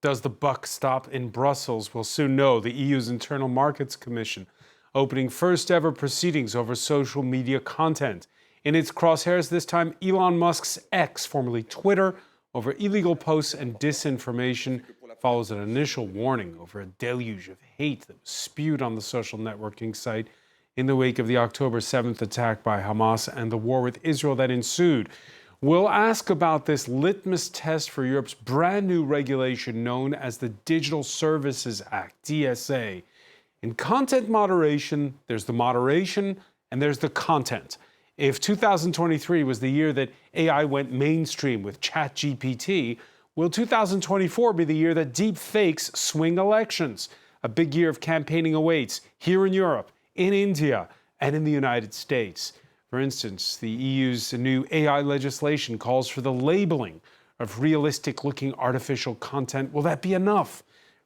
Does the buck stop in Brussels? We'll soon know. The EU's Internal Markets Commission opening first ever proceedings over social media content. In its crosshairs this time, Elon Musk's X, formerly Twitter, over illegal posts and disinformation, follows an initial warning over a deluge of hate that was spewed on the social networking site in the wake of the October 7th attack by Hamas and the war with Israel that ensued. We'll ask about this litmus test for Europe's brand new regulation known as the Digital Services Act, DSA. In content moderation, there's the moderation and there's the content. If 2023 was the year that AI went mainstream with ChatGPT, will 2024 be the year that deepfakes swing elections? A big year of campaigning awaits here in Europe, in India, and in the United States. For instance, the EU's new AI legislation calls for the labeling of realistic-looking artificial content. Will that be enough?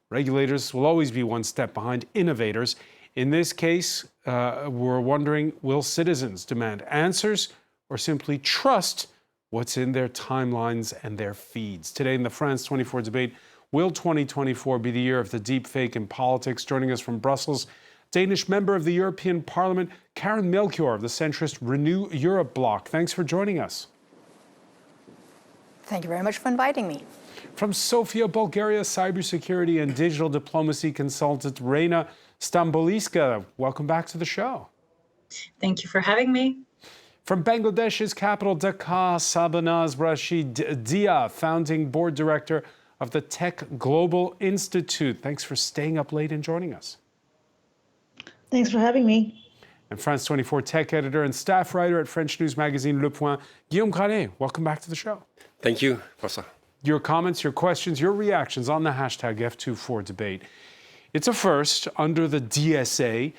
Regulators will always be one step behind innovators. In this case, we're wondering, will citizens demand answers or simply trust what's in their timelines and their feeds? Today in the France 24 debate, will 2024 be the year of the deepfake in politics? Joining us from Brussels, Danish member of the European Parliament, Karen Melchior of the centrist Renew Europe bloc. Thanks for joining us. Thank you very much for inviting me. From Sofia, Bulgaria, cybersecurity and digital diplomacy consultant Reina Stamboliska. Welcome back to the show. Thank you for having me. From Bangladesh's capital, Dhaka, Sabanaz Rashid Dia, founding board director of the Tech Global Institute. Thanks for staying up late and joining us. Thanks for having me. And France 24 tech editor and staff writer at French news magazine Le Point, Guillaume Gralet. Welcome back to the show. Thank you, François. Your comments, your questions, your reactions on the hashtag F24debate. It's a first under the DSA.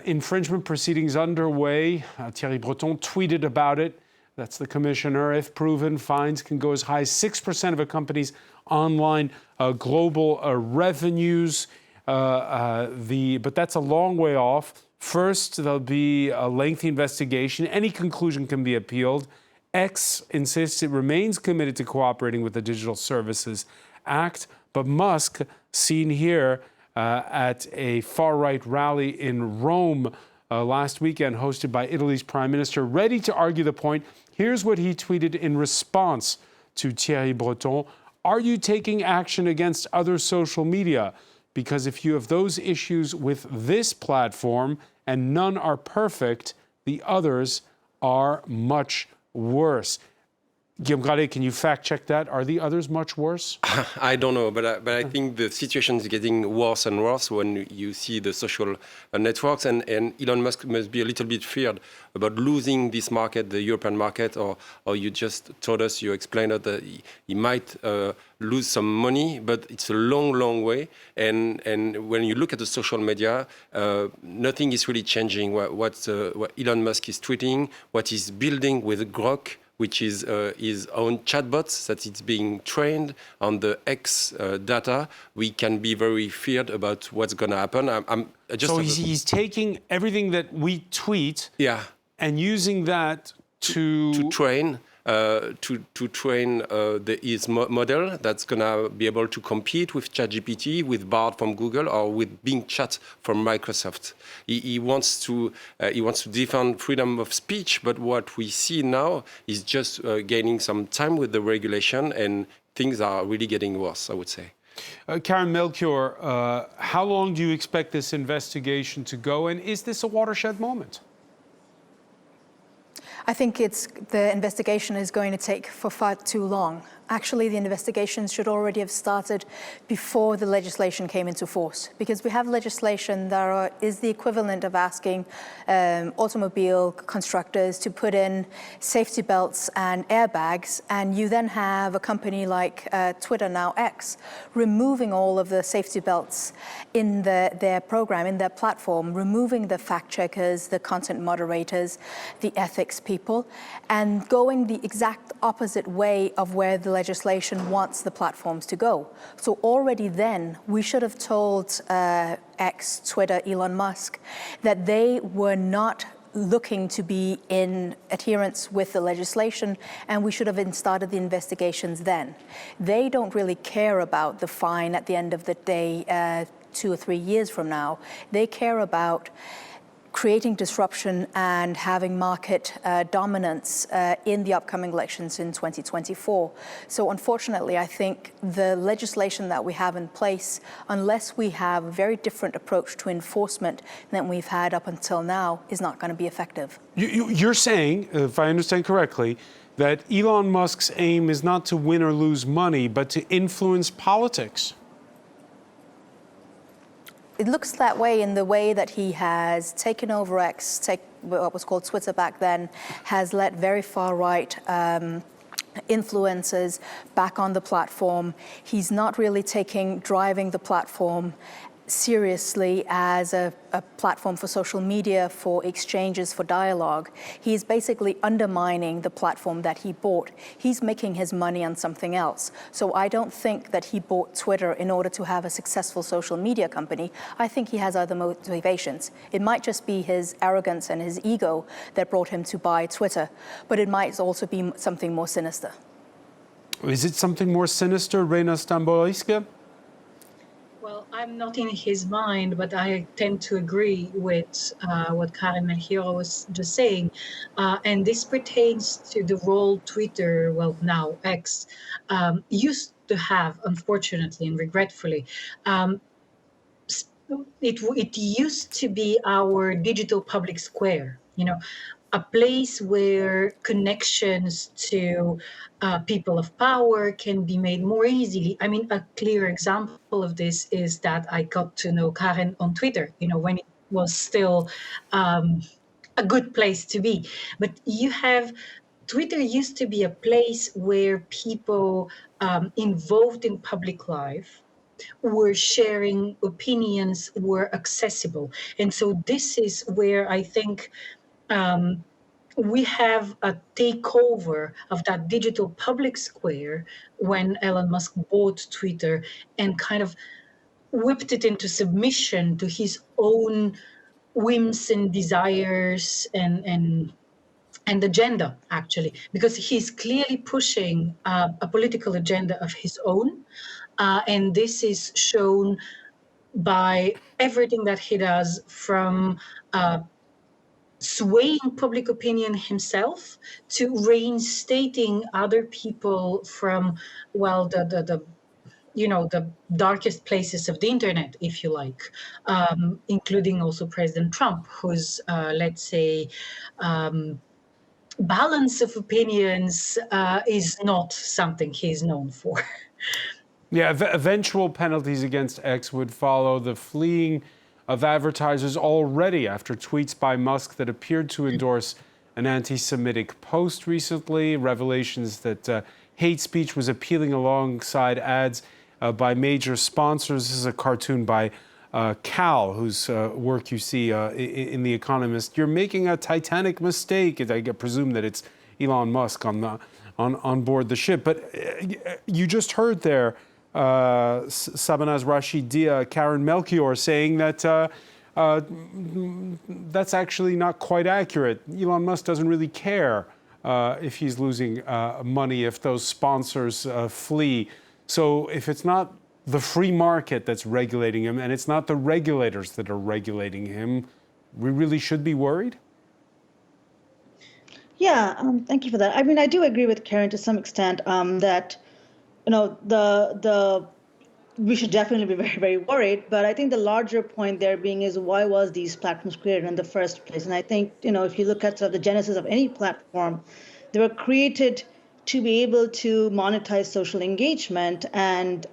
Infringement proceedings underway. Thierry Breton tweeted about it. That's the commissioner. If proven, fines can go as high as 6% of a company's online global revenues. But that's a long way off. First, there'll be a lengthy investigation. Any conclusion can be appealed. X insists it remains committed to cooperating with the Digital Services Act. But Musk, seen here at a far-right rally in Rome last weekend, hosted by Italy's Prime Minister, ready to argue the point. Here's what he tweeted in response to Thierry Breton. Are you taking action against other social media? Because if you have those issues with this platform and none are perfect, the others are much worse. Guillaume Gralet, can you fact check that? Are the others much worse? I don't know, but I think the situation is getting worse and worse when you see the social networks, and Elon Musk must be a little bit feared about losing this market, the European market, or you just told us, you explained that he might lose some money, but it's a long, long way. And when you look at the social media, nothing is really changing. What Elon Musk is tweeting, what he's building with Grok, which is his own chatbots that it's being trained on the X data, we can be very feared about what's going to happen. So he's taking everything that we tweet, yeah, and using that to train his model that's going to be able to compete with ChatGPT, with Bard from Google, or with Bing Chat from Microsoft. He wants to defend freedom of speech, but what we see now is just gaining some time with the regulation, and things are really getting worse, I would say. Karen Melchior, how long do you expect this investigation to go, and is this a watershed moment? I think the investigation is going to take for far too long. Actually, the investigations should already have started before the legislation came into force, because we have legislation that is the equivalent of asking automobile constructors to put in safety belts and airbags, and you then have a company like Twitter, now X, removing all of the safety belts in their program, in their platform, removing the fact checkers, the content moderators, the ethics people, and going the exact opposite way of where the legislation wants the platforms to go. So already then, we should have told X, Twitter, Elon Musk, that they were not looking to be in adherence with the legislation, and we should have started the investigations then. They don't really care about the fine at the end of the day 2 or 3 years from now. They care about creating disruption and having market dominance in the upcoming elections in 2024. So unfortunately, I think the legislation that we have in place, unless we have a very different approach to enforcement than we've had up until now, is not going to be effective. You're saying, if I understand correctly, that Elon Musk's aim is not to win or lose money, but to influence politics. It looks that way in the way that he has taken over X, what was called Twitter back then, has let very far-right influencers back on the platform. He's not really driving the platform seriously as a platform for social media, for exchanges, for dialogue. He's basically undermining the platform that he bought. He's making his money on something else. So I don't think that he bought Twitter in order to have a successful social media company. I think he has other motivations. It might just be his arrogance and his ego that brought him to buy Twitter, but it might also be something more sinister. Is it something more sinister, Reina Stambolijska? Well, I'm not in his mind, but I tend to agree with what Karen Mahiro was just saying. And this pertains to the role Twitter, well, now X, used to have, unfortunately and regretfully. It used to be our digital public square, a place where connections to people of power can be made more easily. I mean, a clear example of this is that I got to know Karen on Twitter, when it was still a good place to be. But Twitter used to be a place where people involved in public life were sharing opinions, were accessible. And so this is where I think we have a takeover of that digital public square when Elon Musk bought Twitter and kind of whipped it into submission to his own whims and desires and agenda, actually, because he's clearly pushing a political agenda of his own. And this is shown by everything that he does, from swaying public opinion himself to reinstating other people from, well, the darkest places of the internet, if you like, including also President Trump, whose, let's say, balance of opinions is not something he's known for. Yeah, eventual penalties against X would follow the fleeing of advertisers already after tweets by Musk that appeared to endorse an anti-Semitic post recently, revelations that hate speech was appealing alongside ads by major sponsors. This is a cartoon by Cal, whose work you see in The Economist. You're making a titanic mistake. I presume that it's Elon Musk on board the ship. But you just heard there Sabanaz Rashidia, Karen Melchior saying that that's actually not quite accurate. Elon Musk doesn't really care if he's losing money, if those sponsors flee. So if it's not the free market that's regulating him and it's not the regulators that are regulating him, we really should be worried? Yeah, thank you for that. I mean, I do agree with Karen to some extent that we should definitely be very, very worried. But I think the larger point there being is, why was these platforms created in the first place? And I think, if you look at sort of the genesis of any platform, they were created to be able to monetize social engagement and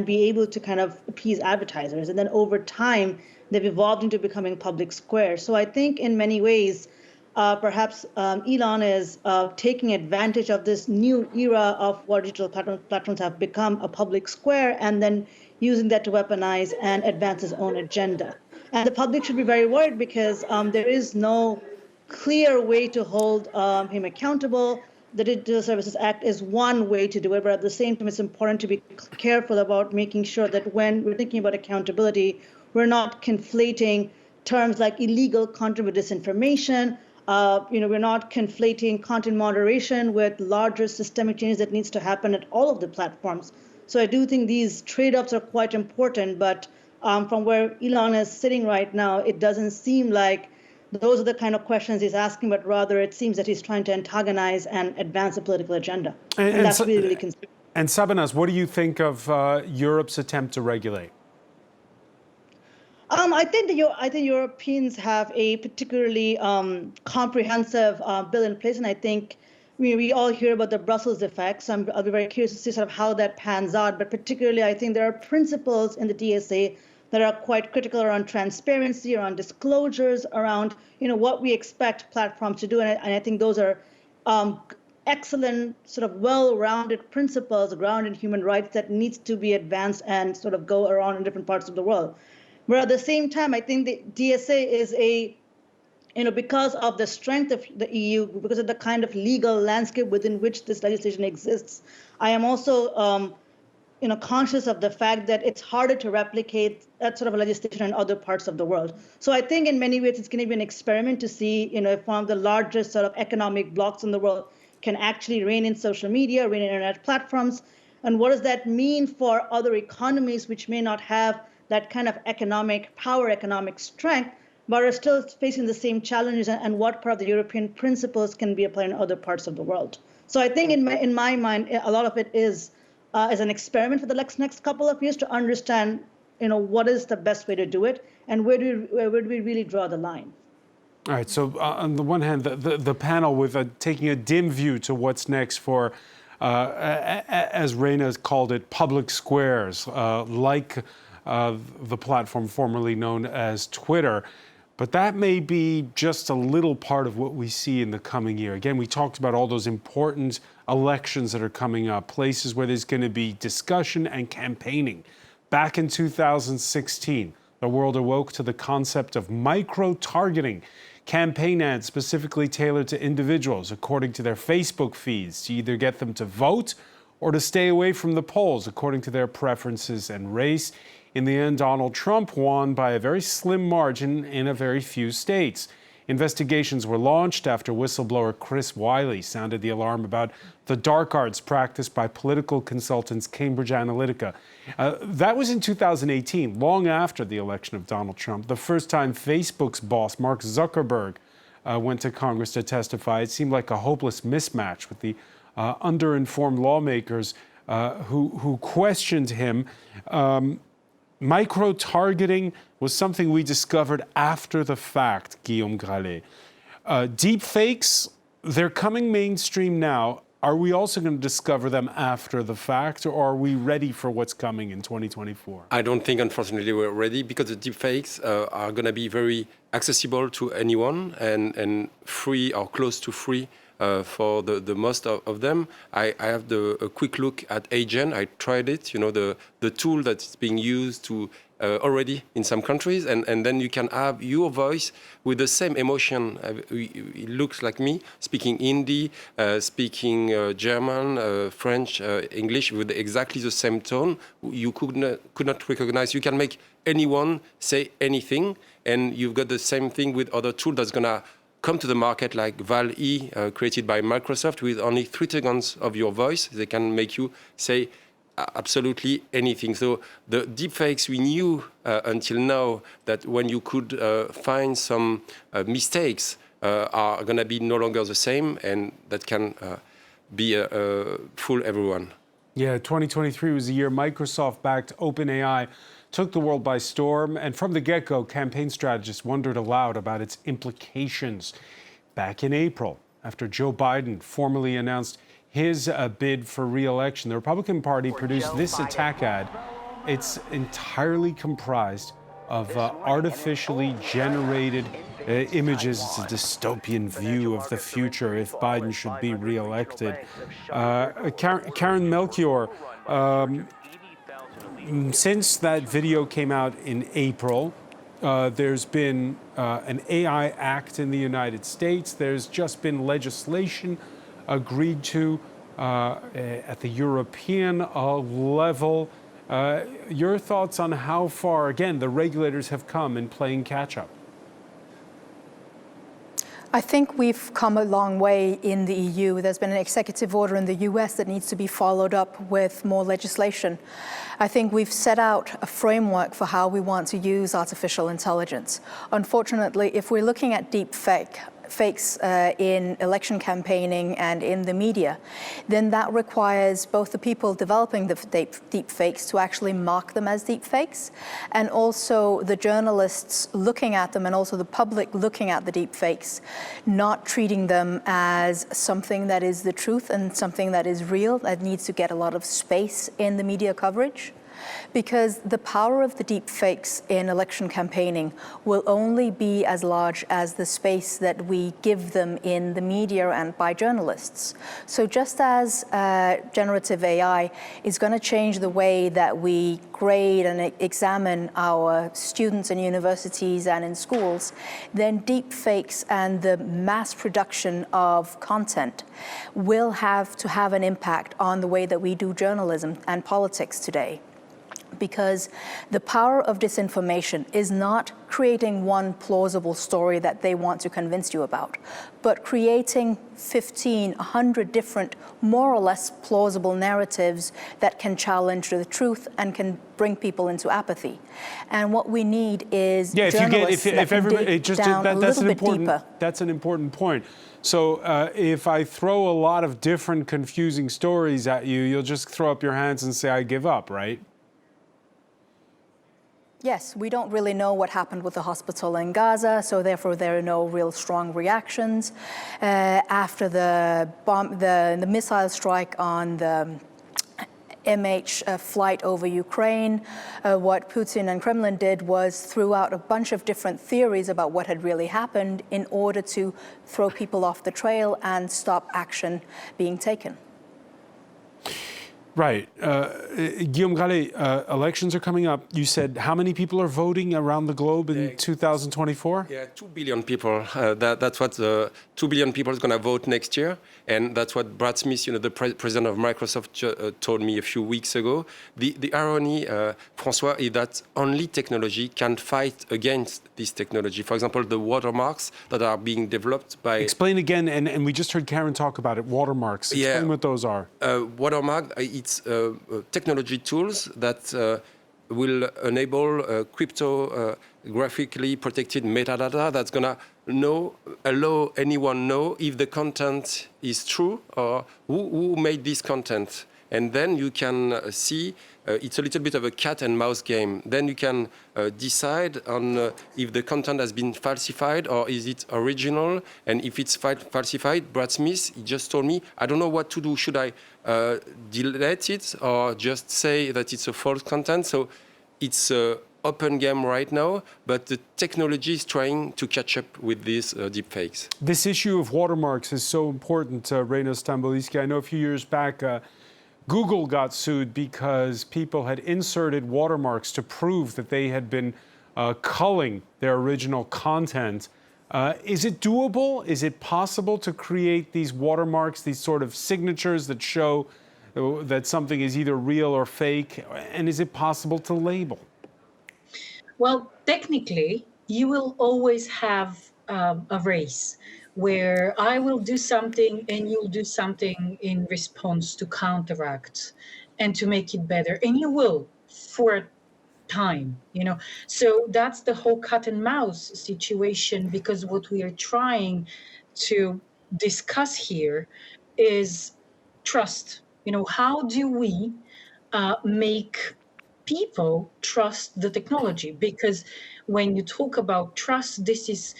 be able to kind of appease advertisers. And then over time, they've evolved into becoming public squares. So I think in many ways, perhaps Elon is taking advantage of this new era of what digital platforms have become, a public square, and then using that to weaponize and advance his own agenda. And the public should be very worried because there is no clear way to hold him accountable. The Digital Services Act is one way to do it, but at the same time, it's important to be careful about making sure that when we're thinking about accountability, we're not conflating terms like illegal content with disinformation. We're not conflating content moderation with larger systemic changes that needs to happen at all of the platforms. So I do think these trade-offs are quite important, but from where Elon is sitting right now, it doesn't seem like those are the kind of questions he's asking, but rather it seems that he's trying to antagonize and advance a political agenda. And that's really, really concerning. And Sabanas, what do you think of Europe's attempt to regulate? I think Europeans have a particularly comprehensive bill in place, and I think we all hear about the Brussels effect. So I'll be very curious to see sort of how that pans out. But particularly, I think there are principles in the DSA that are quite critical around transparency, around disclosures, around what we expect platforms to do, and I think those are excellent, sort of well-rounded principles grounded in human rights that needs to be advanced and sort of go around in different parts of the world. Where at the same time, I think the DSA is because of the strength of the EU, because of the kind of legal landscape within which this legislation exists, I am also conscious of the fact that it's harder to replicate that sort of legislation in other parts of the world. So I think in many ways it's going to be an experiment to see, if one of the largest sort of economic blocks in the world can actually rein in social media, rein in internet platforms, and what does that mean for other economies which may not have that kind of economic power, economic strength, but are still facing the same challenges, and what part of the European principles can be applied in other parts of the world. So I think in my mind, a lot of it is as an experiment for the next couple of years to understand, what is the best way to do it, and where do we really draw the line. All right. So on the one hand, the panel with taking a dim view to what's next for, as Reina called it, public squares, like the platform formerly known as Twitter. But that may be just a little part of what we see in the coming year. Again, we talked about all those important elections that are coming up, places where there's going to be discussion and campaigning. Back in 2016, the world awoke to the concept of micro-targeting, campaign ads specifically tailored to individuals according to their Facebook feeds to either get them to vote or to stay away from the polls according to their preferences and race. In the end, Donald Trump won by a very slim margin in a very few states. Investigations were launched after whistleblower Chris Wiley sounded the alarm about the dark arts practiced by political consultants Cambridge Analytica. That was in 2018, long after the election of Donald Trump. The first time Facebook's boss, Mark Zuckerberg, went to Congress to testify, it seemed like a hopeless mismatch with the underinformed lawmakers who questioned him. Micro-targeting was something we discovered after the fact, Guillaume Gralet. Deepfakes, they're coming mainstream now. Are we also going to discover them after the fact, or are we ready for what's coming in 2024? I don't think, unfortunately, we're ready, because the deepfakes are going to be very accessible to anyone and free or close to free for the most of them. I have a quick look at Agent. I tried it, the tool that's being used to already in some countries, and then you can have your voice with the same emotion. It looks like me speaking Hindi, speaking German, French, English with exactly the same tone. You could not recognize. You can make anyone say anything, and you've got the same thing with other tools that's gonna come to the market, like Val-E, created by Microsoft, with only 3 seconds of your voice. They can make you say absolutely anything. So the deepfakes, we knew until now that when you could find some mistakes are going to be no longer the same, and that can fool everyone. Yeah, 2023 was the year Microsoft-backed OpenAI took the world by storm, and from the get-go, campaign strategists wondered aloud about its implications. Back in April, after Joe Biden formally announced his bid for re-election, the Republican Party produced this attack ad. It's entirely comprised of artificially generated images. It's a dystopian view of the future if Biden should be re-elected. Karen Melchior, since that video came out in April, there's been an AI Act in the United States. There's just been legislation agreed to at the European level. Your thoughts on how far, again, the regulators have come in playing catch-up? I think we've come a long way in the EU. There's been an executive order in the US that needs to be followed up with more legislation. I think we've set out a framework for how we want to use artificial intelligence. Unfortunately, if we're looking at fakes in election campaigning and in the media, then that requires both the people developing the deep fakes to actually mark them as deep fakes, and also the journalists looking at them and also the public looking at the deep fakes, not treating them as something that is the truth and something that is real, that needs to get a lot of space in the media coverage. Because the power of the deep fakes in election campaigning will only be as large as the space that we give them in the media and by journalists. So just as generative AI is going to change the way that we grade and examine our students in universities and in schools, then deep fakes and the mass production of content will have to have an impact on the way that we do journalism and politics today. Because the power of disinformation is not creating one plausible story that they want to convince you about, but creating 15, 100 different, more or less plausible narratives that can challenge the truth and can bring people into apathy. And what we need is journalists that can dig down a little bit deeper. That's an important point. So if I throw a lot of different confusing stories at you, you'll just throw up your hands and say, I give up, right? Yes, we don't really know what happened with the hospital in Gaza, so therefore there are no real strong reactions. After the missile strike on the MH flight over Ukraine, what Putin and Kremlin did was threw out a bunch of different theories about what had really happened in order to throw people off the trail and stop action being taken. Right. Guillaume Gallet, elections are coming up. You said how many people are voting around the globe in 2024? Yeah, 2 billion people. That's what 2 billion people is going to vote next year. And that's what Brad Smith, the president of Microsoft, told me a few weeks ago. The irony, François, is that only technology can fight against this technology. For example, the watermarks that are being developed by... Explain again, and we just heard Karen talk about it, watermarks. Explain what those are. Watermark, it's technology tools that will enable cryptographically protected metadata that's going to allow anyone know if the content is true or who made this content. And then you can see, it's a little bit of a cat and mouse game. Then you can decide on if the content has been falsified or is it original. And if it's falsified, Brad Smith, he just told me, I don't know what to do. Should I delete it or just say that it's a false content? So it's an open game right now, but the technology is trying to catch up with these deepfakes. This issue of watermarks is so important, Reina Stambolisky. I know a few years back, Google got sued because people had inserted watermarks to prove that they had been culling their original content. Is it doable? Is it possible to create these watermarks, these sort of signatures that show that something is either real or fake? And is it possible to label? Well, technically, you will always have a race where I will do something and you'll do something in response to counteract and to make it better. And you will for a time, So that's the whole cat and mouse situation, because what we are trying to discuss here is trust. How do we make people trust the technology? Because when you talk about trust, this is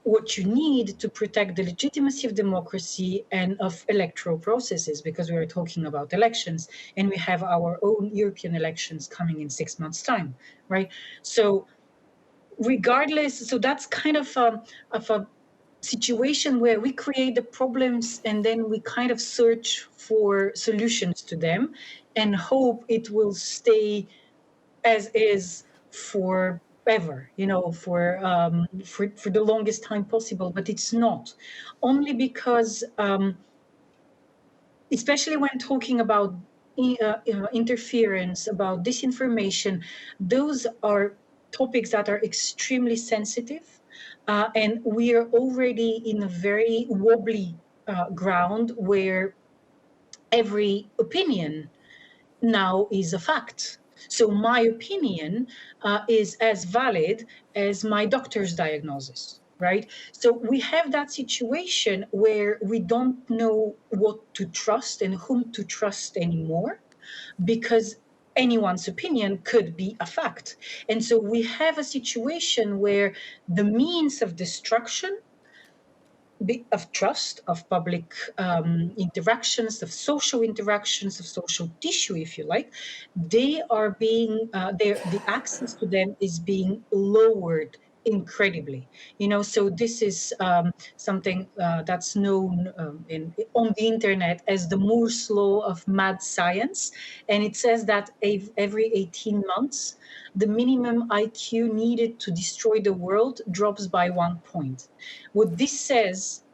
what you need to protect the legitimacy of democracy and of electoral processes, because we are talking about elections and we have our own European elections coming in 6 months' time, right? So regardless, so that's kind of a situation where we create the problems and then we kind of search for solutions to them and hope it will stay as is forever, for the longest time possible. But it's not, only because, especially when talking about interference, about disinformation, those are topics that are extremely sensitive. And we are already in a very wobbly ground where every opinion now is a fact. So my opinion is as valid as my doctor's diagnosis, right? So we have that situation where we don't know what to trust and whom to trust anymore, because anyone's opinion could be a fact. And so we have a situation where the means of destruction of trust, of public interactions, of social tissue, if you like, they are being, the access to them is being lowered incredibly. So this is something that's known on the internet as the Moore's law of mad science, and it says that every 18 months the minimum IQ needed to destroy the world drops by 1 point. What this says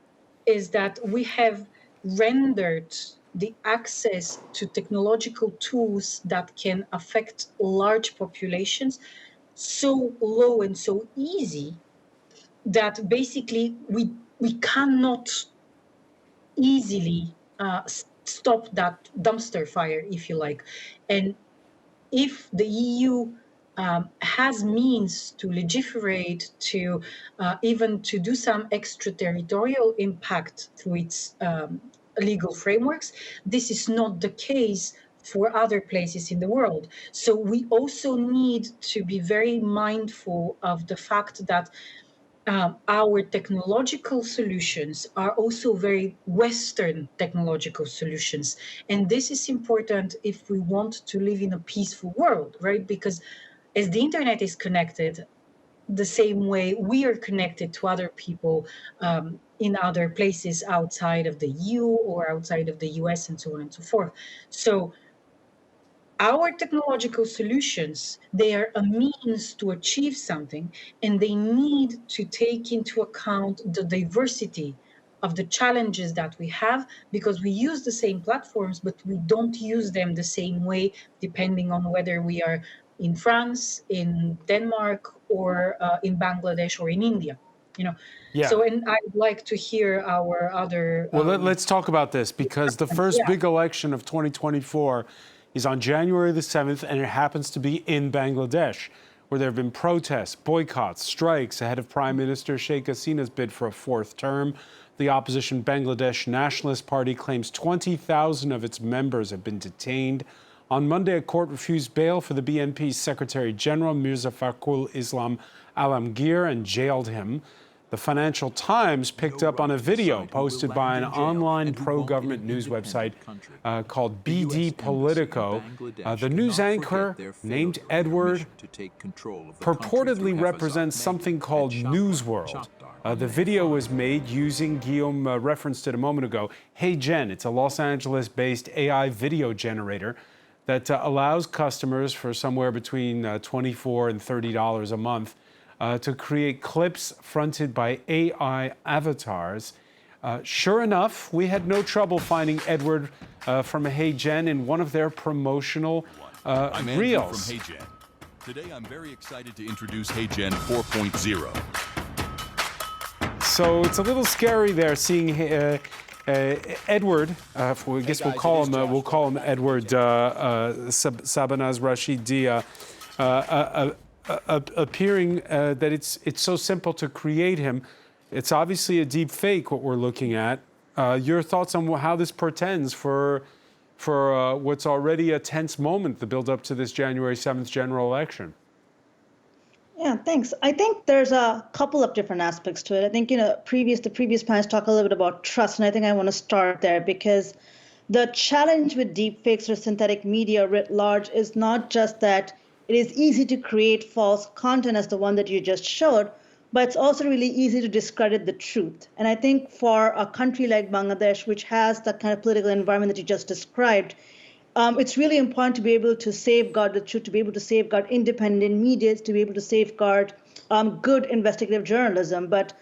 is that we have rendered the access to technological tools that can affect large populations so low and so easy that basically we cannot easily stop that dumpster fire, if you like. And if the EU has means to legiferate, to even to do some extraterritorial impact through its legal frameworks, this is not the case for other places in the world. So we also need to be very mindful of the fact that our technological solutions are also very Western technological solutions. And this is important if we want to live in a peaceful world, right? Because as the internet is connected, the same way we are connected to other people in other places outside of the EU or outside of the US and so on and so forth. So our technological solutions, they are a means to achieve something, and they need to take into account the diversity of the challenges that we have, because we use the same platforms, but we don't use them the same way, depending on whether we are in France, in Denmark, or in Bangladesh or in India. Yeah. So, and I'd like to hear our other. Well, let's talk about this, because the first big election of 2024 is on January the 7th, and it happens to be in Bangladesh, where there have been protests, boycotts, strikes ahead of Prime Minister Sheikh Hasina's bid for a fourth term. The opposition Bangladesh Nationalist Party claims 20,000 of its members have been detained. On Monday, a court refused bail for the BNP's Secretary General Mirza Fakhrul Islam Alamgir and jailed him. The Financial Times picked up on a video posted by an online pro-government news website called BD Politico. The news anchor, named Edward, purportedly represents something called Newsworld. The video was made using, Guillaume referenced it a moment ago, Hey Gen. It's a Los Angeles-based AI video generator that allows customers for somewhere between $24 and $30 a month to create clips fronted by AI avatars. Sure enough, we had no trouble finding Edward from Hey Gen in one of their promotional I'm Andrew reels. from Hey Gen. Today, I'm very excited to introduce Hey Gen 4.0. So it's a little scary there, seeing Edward. I guess we'll call him Edward Sabanaz Rashidi. Appearing that it's so simple to create him. It's obviously a deep fake, what we're looking at. Your thoughts on how this portends for what's already a tense moment, the build up to this January 7th general election? Yeah, thanks. I think there's a couple of different aspects to it. I think, the previous panels talk a little bit about trust, and I think I want to start there, because the challenge with deepfakes or synthetic media writ large is not just that it is easy to create false content as the one that you just showed, but it's also really easy to discredit the truth. And I think for a country like Bangladesh, which has the kind of political environment that you just described, it's really important to be able to safeguard the truth, to be able to safeguard independent media, to be able to safeguard good investigative journalism. But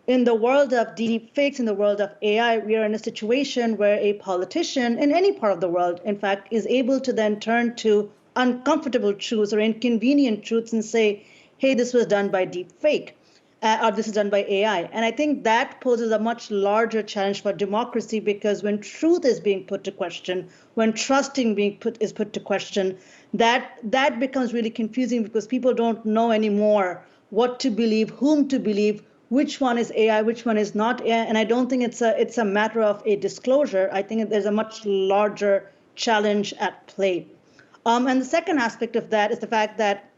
in the world of deep fakes, in the world of AI, we are in a situation where a politician in any part of the world, in fact, is able to then turn to uncomfortable truths or inconvenient truths and say, hey, this was done by deep fake. or this is done by AI. And I think that poses a much larger challenge for democracy, because when truth is being put to question, when trusting is put to question, that becomes really confusing, because people don't know anymore what to believe, whom to believe, which one is AI, which one is not AI. And I don't think it's a matter of a disclosure. I think there's a much larger challenge at play. And the second aspect of that is the fact that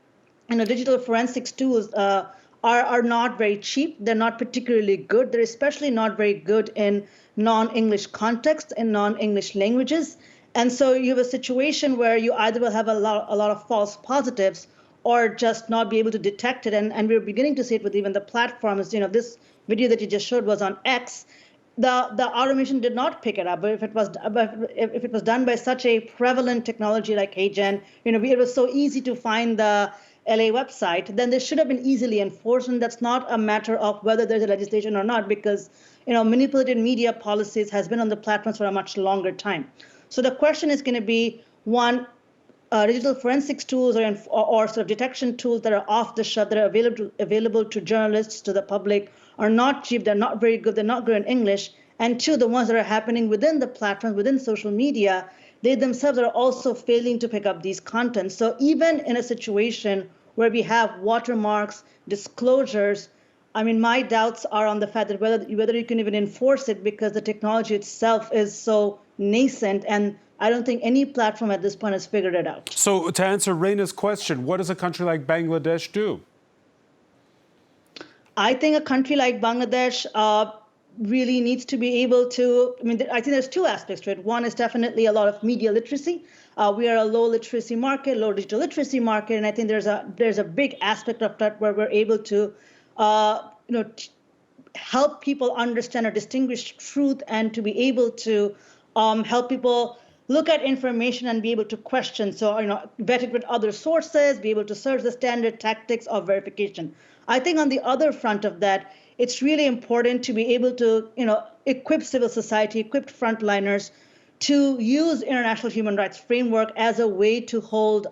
digital forensics tools are not very cheap. They're not particularly good. They're especially not very good in non-English contexts, in non-English languages. And so you have a situation where you either will have a lot of false positives, or just not be able to detect it. And we're beginning to see it with even the platforms. This video that you just showed was on X. The automation did not pick it up. But if it was done by such a prevalent technology like HeyGen, it was so easy to find the LA website, then this should have been easily enforced. And that's not a matter of whether there's a legislation or not, because manipulated media policies has been on the platforms for a much longer time. So the question is going to be, one, digital forensics tools or sort of detection tools that are off the shelf, that are available to journalists, to the public, are not cheap. They're not very good. They're not good in English. And two, the ones that are happening within the platforms, within social media, they themselves are also failing to pick up these contents. So even in a situation where we have watermarks, disclosures, I mean, my doubts are on the fact that whether you can even enforce it, because the technology itself is so nascent, and I don't think any platform at this point has figured it out. So to answer Reina's question, what does a country like Bangladesh do? I think a country like Bangladesh really needs to be able to, I think there's two aspects to it. One is definitely a lot of media literacy. We are a low literacy market, low digital literacy market, and I think there's a big aspect of that where we're able to help people understand or distinguish truth, and to be able to help people look at information and be able to question. So, vet it with other sources, be able to search the standard tactics of verification. I think on the other front of that, it's really important to be able to, equip civil society, equip frontliners to use international human rights framework as a way to hold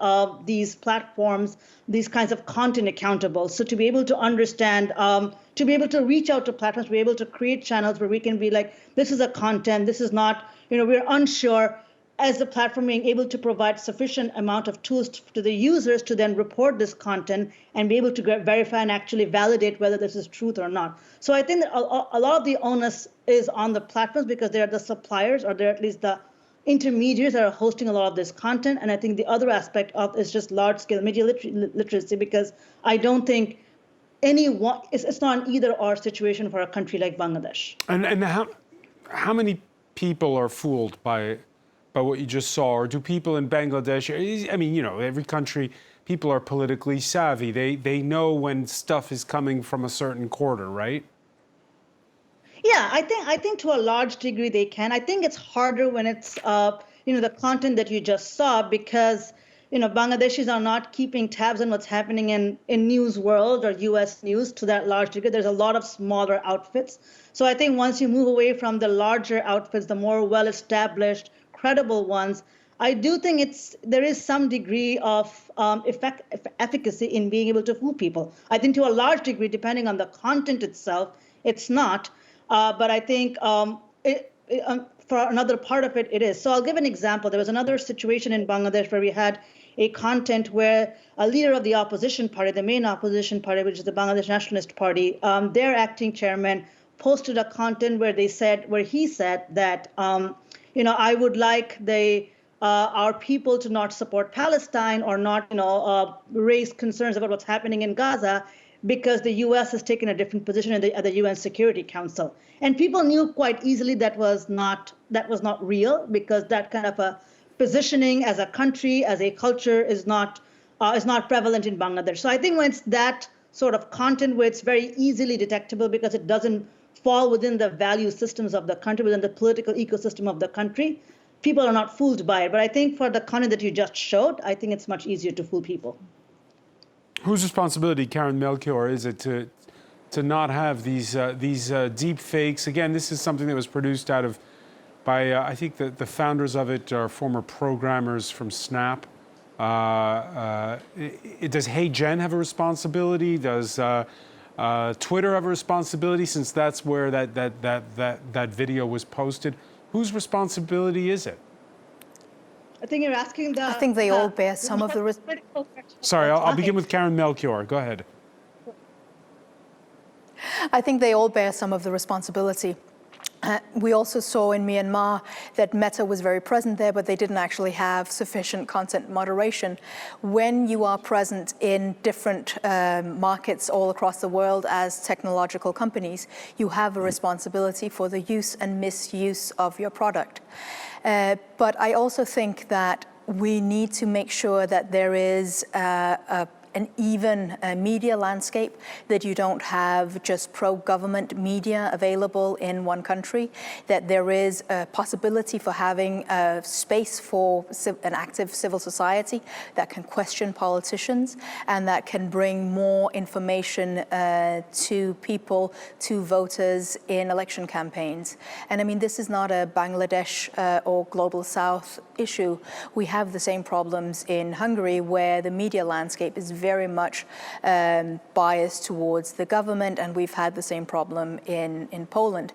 these platforms, these kinds of content accountable. So to be able to understand, to be able to reach out to platforms, be able to create channels where we can be like, this is a content, this is not, we're unsure, as the platform being able to provide sufficient amount of tools to the users to then report this content and be able to verify and actually validate whether this is truth or not. So I think that a lot of the onus is on the platforms, because they're the suppliers, or they're at least the intermediaries that are hosting a lot of this content. And I think the other aspect of is just large-scale media literacy, because I don't think it's not an either-or situation for a country like Bangladesh. And how many people are fooled by what you just saw? Or do people in Bangladesh, I mean, every country, people are politically savvy. They know when stuff is coming from a certain quarter, right? Yeah, I think to a large degree they can. I think it's harder when it's the content that you just saw, because Bangladeshis are not keeping tabs on what's happening in news world or US news to that large degree. There's a lot of smaller outfits. So I think once you move away from the larger outfits, the more well-established, credible ones, I do think there is some degree of efficacy in being able to fool people. I think to a large degree, depending on the content itself, it's not. But I think for another part of it, it is. So I'll give an example. There was another situation in Bangladesh where we had a content where a leader of the opposition party, the main opposition party, which is the Bangladesh Nationalist Party, their acting chairman posted a content where he said that, I would like our people to not support Palestine, or not, raise concerns about what's happening in Gaza, because the U.S. has taken a different position at the UN Security Council. And people knew quite easily that was not real, because that kind of a positioning as a country, as a culture, is not prevalent in Bangladesh. So I think when it's that sort of content where it's very easily detectable because it doesn't fall within the value systems of the country, within the political ecosystem of the country, people are not fooled by it. But I think for the content that you just showed, I think it's much easier to fool people. Whose responsibility, Karen Melchior, is it to not have these deep fakes? Again, this is something that was produced by I think the founders of it are former programmers from Snap. Does HeyGen have a responsibility? Does Twitter have a responsibility since that's where that video was posted. Whose responsibility is it? I think you're asking the. I think they all bear some of the Sorry, I'll begin with Karen Melchior. Go ahead. I think they all bear some of the responsibility. We also saw in Myanmar that Meta was very present there, but they didn't actually have sufficient content moderation. When you are present in different markets all across the world as technological companies, you have a responsibility for the use and misuse of your product. But I also think that we need to make sure that there is an even media landscape, that you don't have just pro-government media available in one country, that there is a possibility for having a space for an active civil society that can question politicians and that can bring more information to people, to voters in election campaigns. And I mean, this is not a Bangladesh or Global South issue. We have the same problems in Hungary, where the media landscape is very much biased towards the government, and we've had the same problem in Poland.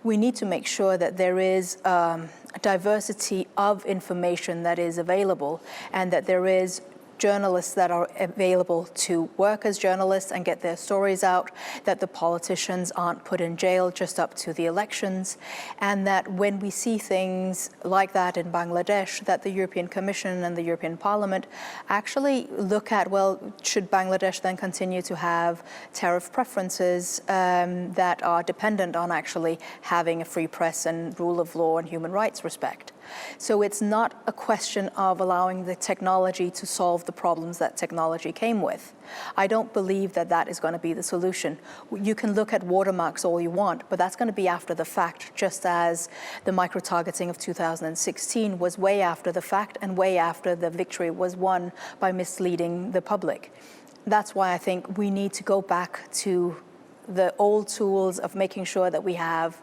We need to make sure that there is a diversity of information that is available, and that there is journalists that are available to work as journalists and get their stories out, that the politicians aren't put in jail just up to the elections, and that when we see things like that in Bangladesh, that the European Commission and the European Parliament actually look at, well, should Bangladesh then continue to have tariff preferences that are dependent on actually having a free press and rule of law and human rights respect? So it's not a question of allowing the technology to solve the problems that technology came with. I don't believe that that is going to be the solution. You can look at watermarks all you want, but that's going to be after the fact, just as the micro-targeting of 2016 was way after the fact and way after the victory was won by misleading the public. That's why I think we need to go back to the old tools of making sure that we have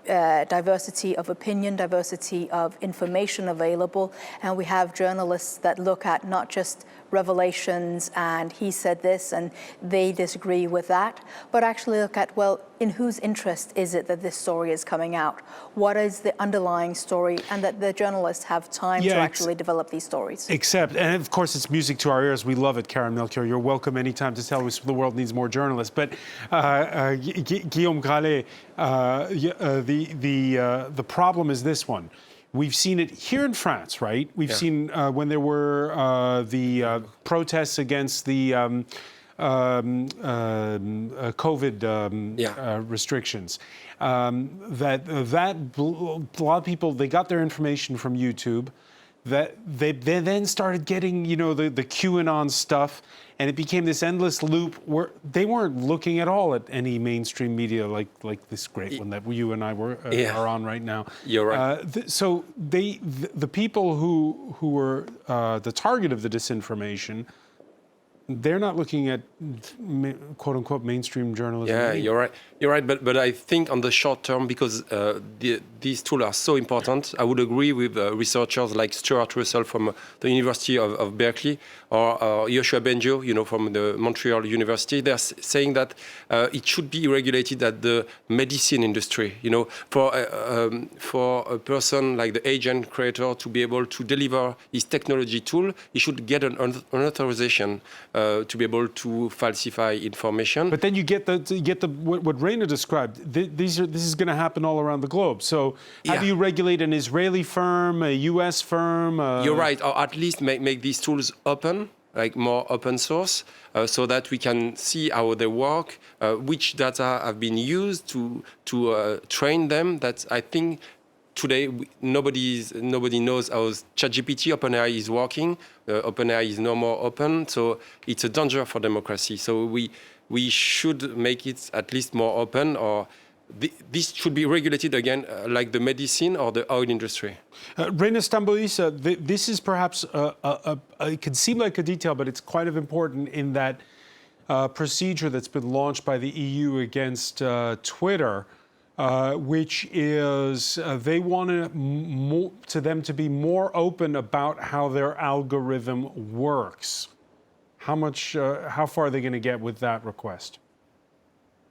diversity of opinion, diversity of information available, and we have journalists that look at not just revelations and he said this and they disagree with that, but actually look at, well, in whose interest is it that this story is coming out? What is the underlying story? And that the journalists have time to actually develop these stories. And of course, it's music to our ears. We love it, Karen Melchior. You're welcome anytime to tell us the world needs more journalists. But Guillaume Gralet, the problem is this one. We've seen it here in France, right? We've seen when there were the protests against the COVID restrictions. That a lot of people, they got their information from YouTube. That they then started getting, the QAnon stuff, and it became this endless loop where they weren't looking at all at any mainstream media like this great one that you and I are on right now. You're right. So the people who were the target of the disinformation, they're not looking at quote unquote mainstream journalism. Yeah, you're right. You're right. But I think on the short term, because these tools are so important, I would agree with researchers like Stuart Russell from the University of Berkeley or Yoshua Benjo, from the Montreal University. They're saying that it should be regulated at the medicine industry. For a person like the agent creator to be able to deliver his technology tool, he should get an authorization to be able to falsify information. But then you get what Raina described. This is going to happen all around the globe. So how do you regulate an Israeli firm, a U.S. firm? You're right, or at least make these tools open, like more open source, so that we can see how they work, which data have been used to train them. That I think. Today, nobody knows how ChatGPT, OpenAI is working. OpenAI is no more open, so it's a danger for democracy. So we should make it at least more open, or this should be regulated again, like the medicine or the oil industry. Raina Stambolis, this is perhaps it can seem like a detail, but it's quite important in that procedure that's been launched by the EU against Twitter. Which is they wanted them to be more open about how their algorithm works. How far are they going to get with that request?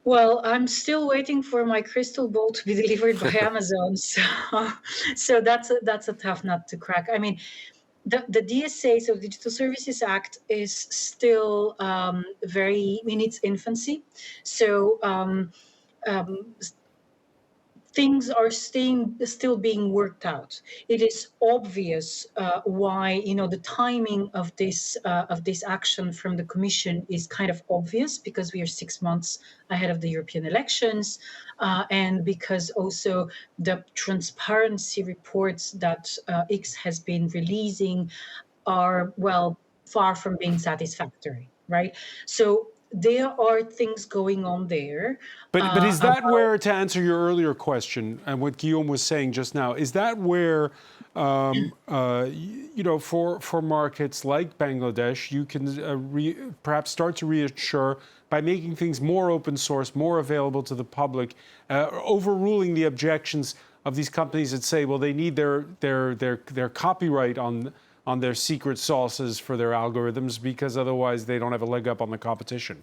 Well, I'm still waiting for my crystal ball to be delivered by Amazon. So that's a tough nut to crack. I mean, the DSA, so Digital Services Act, is still very in its infancy. So um, things are still being worked out. It is obvious why, the timing of this action from the Commission is kind of obvious, because we are 6 months ahead of the European elections, and because also the transparency reports that X has been releasing are, well, far from being satisfactory, right? So there are things going on there. But is that About where, to answer your earlier question and what Guillaume was saying just now, is that where, for markets like Bangladesh, you can perhaps start to reassure by making things more open source, more available to the public, overruling the objections of these companies that say, well, they need their copyright on their secret sauces for their algorithms because otherwise they don't have a leg up on the competition?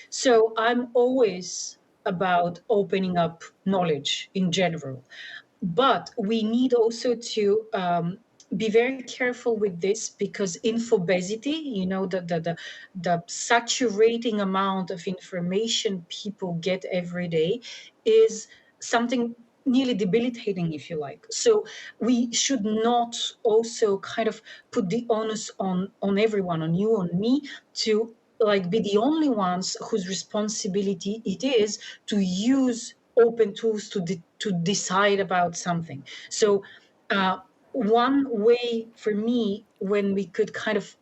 So I'm always about opening up knowledge in general, but we need also to be very careful with this, because infobesity, the saturating amount of information people get every day, is something nearly debilitating, if you like. So we should not also kind of put the onus on everyone, on you, on me, to like be the only ones whose responsibility it is to use open tools to decide about something. So one way for me, when we could kind of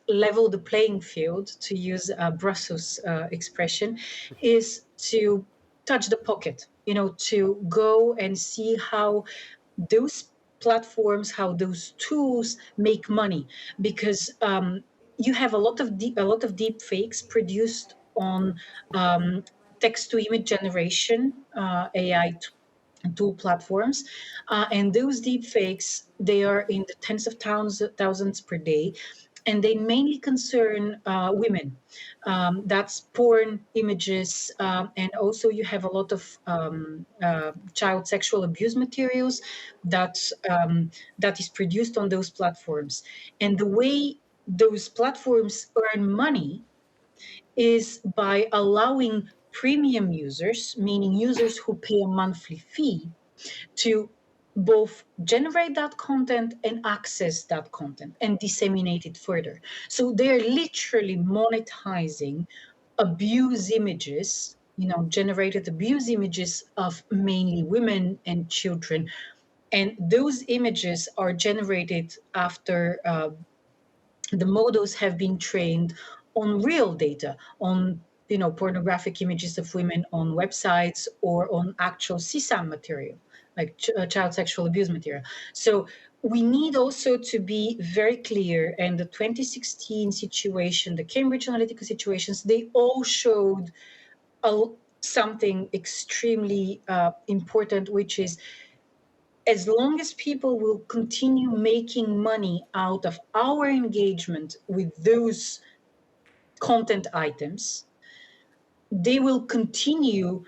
level the playing field, to use a Brussels expression, is to touch the pocket, to go and see how those platforms, how those tools make money, because you have a lot of deep fakes produced on text to image generation AI tool platforms, and those deep fakes, they are in the tens of thousands per day, and they mainly concern women. That's porn images, and also you have a lot of child sexual abuse materials that is produced on those platforms. And the way those platforms earn money is by allowing premium users, meaning users who pay a monthly fee, to both generate that content and access that content and disseminate it further. So they're literally monetizing abuse images, generated abuse images of mainly women and children. And those images are generated after the models have been trained on real data, on pornographic images of women on websites, or on actual CSAM material, like child sexual abuse material. So we need also to be very clear. And the 2016 situation, the Cambridge Analytica situations, they all showed something extremely important, which is, as long as people will continue making money out of our engagement with those content items, they will continue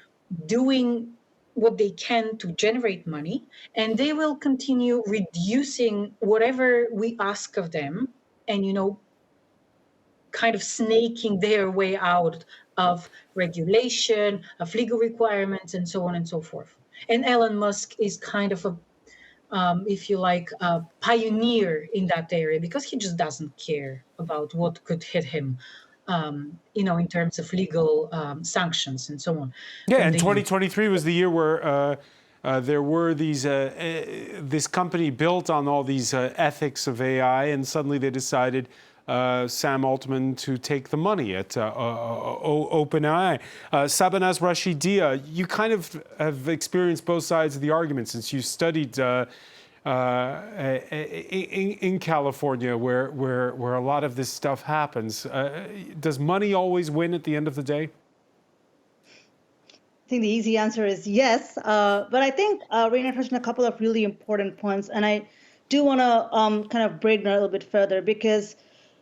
doing what they can to generate money, and they will continue reducing whatever we ask of them, and kind of snaking their way out of regulation, of legal requirements, and so on and so forth. And Elon Musk is kind of if you like, a pioneer in that area, because he just doesn't care about what could hit him, in terms of legal sanctions and so on Yeah, from and the EU. 2023 was the year where there were this company built on all these ethics of AI, and suddenly they decided, Sam Altman, to take the money at OpenAI. Sabanaz Rashidia, you kind of have experienced both sides of the argument since you studied in California, where a lot of this stuff happens. Does money always win at the end of the day? I think the easy answer is yes. But I think Raina touched on a couple of really important points. And I do want to kind of break down a little bit further, because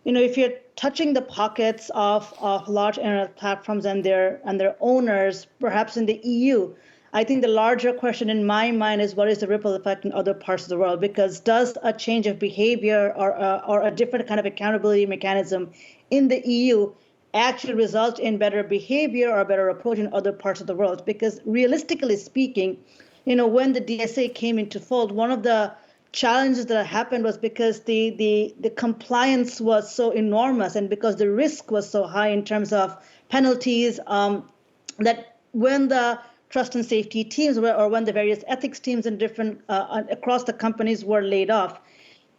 if you're touching the pockets of large internet platforms and their owners, perhaps in the EU, I think the larger question in my mind is what is the ripple effect in other parts of the world? Because does a change of behavior or a different kind of accountability mechanism in the EU actually result in better behavior or better approach in other parts of the world? Because realistically speaking, when the DSA came into fold, one of the challenges that happened was because the compliance was so enormous and because the risk was so high in terms of penalties, that when the trust and safety teams or when the various ethics teams in different across the companies were laid off,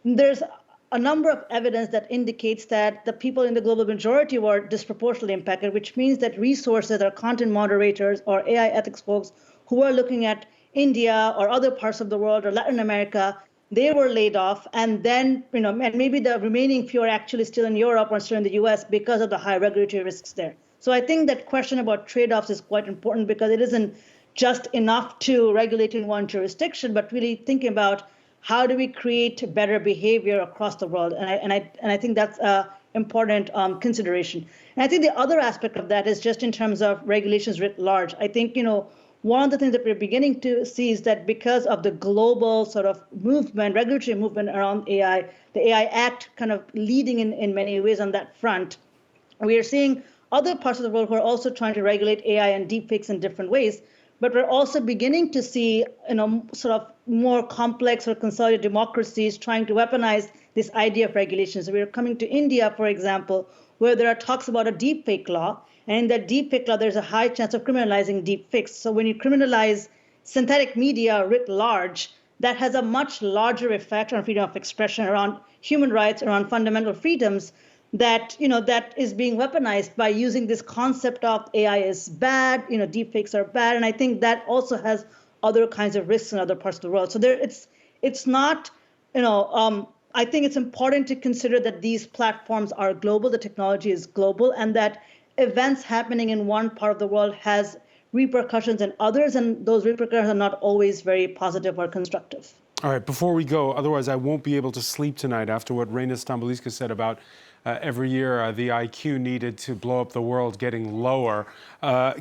there's a number of evidence that indicates that the people in the global majority were disproportionately impacted, which means that resources or content moderators or AI ethics folks who were looking at India or other parts of the world or Latin America, they were laid off. And then, and maybe the remaining few are actually still in Europe or still in the US because of the high regulatory risks there. So I think that question about trade-offs is quite important because it isn't just enough to regulate in one jurisdiction, but really thinking about how do we create better behavior across the world? And I think that's an important consideration. And I think the other aspect of that is just in terms of regulations writ large. I think, one of the things that we're beginning to see is that because of the global sort of movement, regulatory movement around AI, the AI Act kind of leading in many ways on that front, we are seeing other parts of the world who are also trying to regulate AI and deepfakes in different ways. But we're also beginning to see, sort of more complex or consolidated democracies trying to weaponize this idea of regulations. We're coming to India, for example, where there are talks about a deepfake law. And in that deepfake law, there's a high chance of criminalizing deepfakes. So when you criminalize synthetic media writ large, that has a much larger effect on freedom of expression, around human rights, around fundamental freedoms, that that is being weaponized by using this concept of AI is bad, deepfakes are bad, and I think that also has other kinds of risks in other parts of the world. So it's not, I think it's important to consider that these platforms are global, the technology is global, and that events happening in one part of the world has repercussions in others, and those repercussions are not always very positive or constructive. All right, before we go, otherwise I won't be able to sleep tonight after what Reina Stambuliska said about every year the IQ needed to blow up the world getting lower.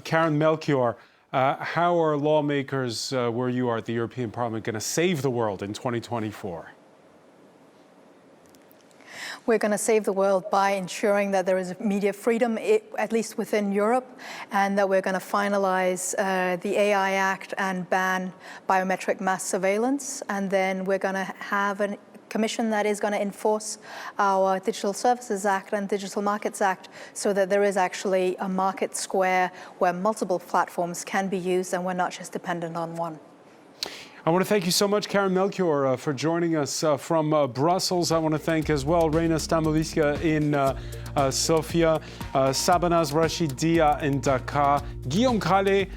Karen Melchior, how are lawmakers where you are at the European Parliament going to save the world in 2024? We're going to save the world by ensuring that there is media freedom, at least within Europe, and that we're going to finalize the AI Act and ban biometric mass surveillance. And then we're going to have a commission that is going to enforce our Digital Services Act and Digital Markets Act so that there is actually a market square where multiple platforms can be used and we're not just dependent on one. I want to thank you so much, Karen Melchior, for joining us from Brussels. I want to thank as well Reina Stambuliska in Sofia, Sabanaz Rashidia in Dakar, Guillaume Calais.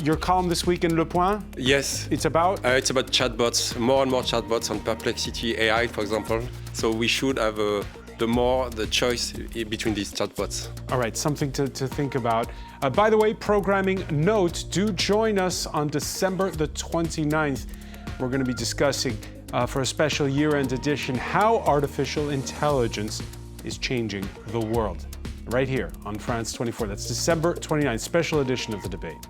Your column this week in Le Point? Yes. It's about? It's about chatbots, more and more chatbots on Perplexity AI, for example. So we should have the choice between these chatbots. All right, something to think about. By the way, programming note, do join us on December the 29th. We're going to be discussing for a special year-end edition how artificial intelligence is changing the world. Right here on France 24. That's December 29th, special edition of The Debate.